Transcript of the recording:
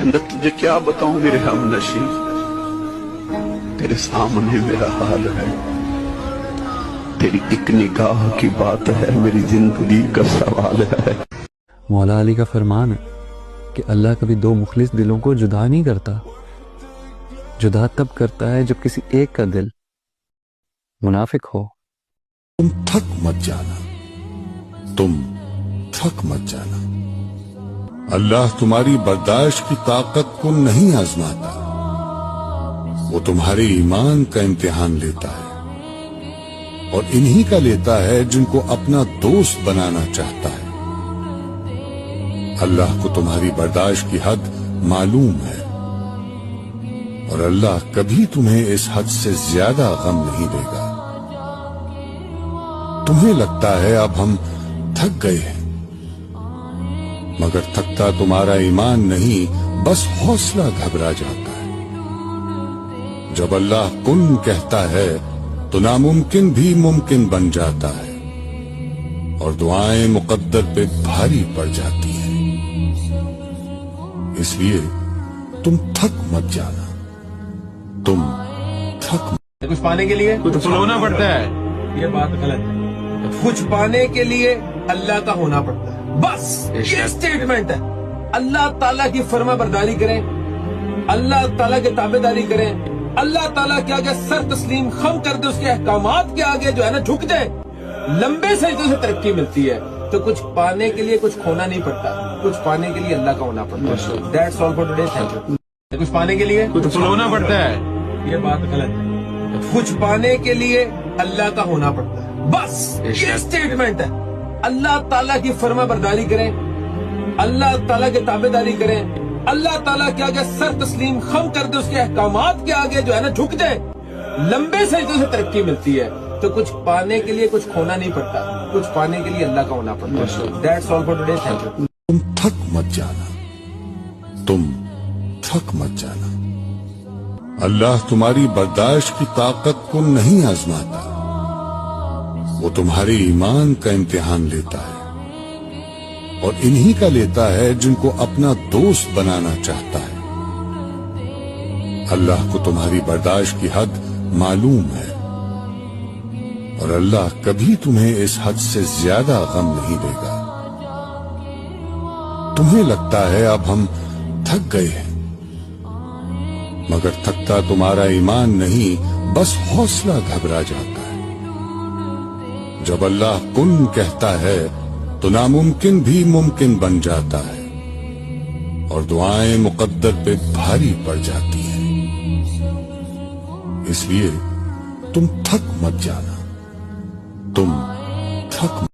कहता तुझे क्या बताऊं मेरे हमनशी, तेरे सामने मेरा हाल है, तेरी एक निगाह की बात है, मेरी जिंदगी का सवाल है। मौला अली का फरमान है कि अल्लाह कभी दो मुखलिस दिलों को जुदा नहीं करता। जुदा तब करता है जब किसी एक का दिल मुनाफिक हो। तुम थक मत जाना, तुम थक मत जाना। अल्लाह तुम्हारी बर्दाश्त की ताकत को नहीं आजमाता, वो तुम्हारे ईमान का इम्तिहान लेता है और इन्हीं का लेता है जिनको अपना दोस्त बनाना चाहता है। अल्लाह को तुम्हारी बर्दाश्त की हद मालूम है और अल्लाह कभी तुम्हें इस हद से ज्यादा गम नहीं देगा। तुम्हें लगता है अब हम थक गए हैं, मगर थकता तुम्हारा ईमान नहीं, बस हौसला घबरा जाता है। जब अल्लाह कुन कहता है तो नामुमकिन भी मुमकिन बन जाता है और दुआएं मुकद्दर पे भारी पड़ जाती हैं। इसलिए तुम थक मत जाना, तुम थक कुछ पाने के लिए कुछ होना पड़ता है, ये बात गलत है। कुछ पाने के लिए अल्लाह का होना पड़ता है, बस ये स्टेटमेंट है। अल्लाह ताला की फर्मा बरदारी करें, अल्लाह ताला की ताबेदारी करें, अल्लाह ताला के आगे सर तस्लीम खम कर दे, उसके अहकामात के आगे जो है ना झुक जाए, लंबे सजदे से तरक्की मिलती है। तो कुछ पाने के लिए कुछ खोना नहीं पड़ता, कुछ पाने के लिए अल्लाह का होना पड़ता है। That's all for today, thank you. कुछ पाने के लिए कुछ होना पड़ता है, ये बात गलत है। कुछ पाने के लिए अल्लाह का होना पड़ता है, बस ये स्टेटमेंट है। अल्लाह ताला की फर्मा बरदारी करें, अल्लाह ताला की ताबेदारी करें, अल्लाह ताला के आगे सर तस्लीम खम कर दे, उसके अहकामात के आगे जो है ना झुक जाए, लंबे सजदे से तरक्की मिलती है। तो कुछ पाने के लिए कुछ खोना नहीं पड़ता, कुछ पाने के लिए अल्लाह का होना पड़ता है। That's all for today, thank you. तुम थक मत जाना, तुम थक मत जाना। अल्लाह तुम्हारी बर्दाश्त की ताकत को नहीं आजमाता, वो तुम्हारे ईमान का इम्तिहान लेता है और इन्हीं का लेता है जिनको अपना दोस्त बनाना चाहता है। अल्लाह को तुम्हारी बर्दाश्त की हद मालूम है और अल्लाह कभी तुम्हें इस हद से ज्यादा गम नहीं देगा। तुम्हें लगता है अब हम थक गए हैं, मगर थकता तुम्हारा ईमान नहीं, बस हौसला घबरा जाता है। जब अल्लाह कुन कहता है तो नामुमकिन भी मुमकिन बन जाता है और दुआएं मुकद्दर पे भारी पड़ जाती हैं। इसलिए तुम थक मत जाना, तुम थक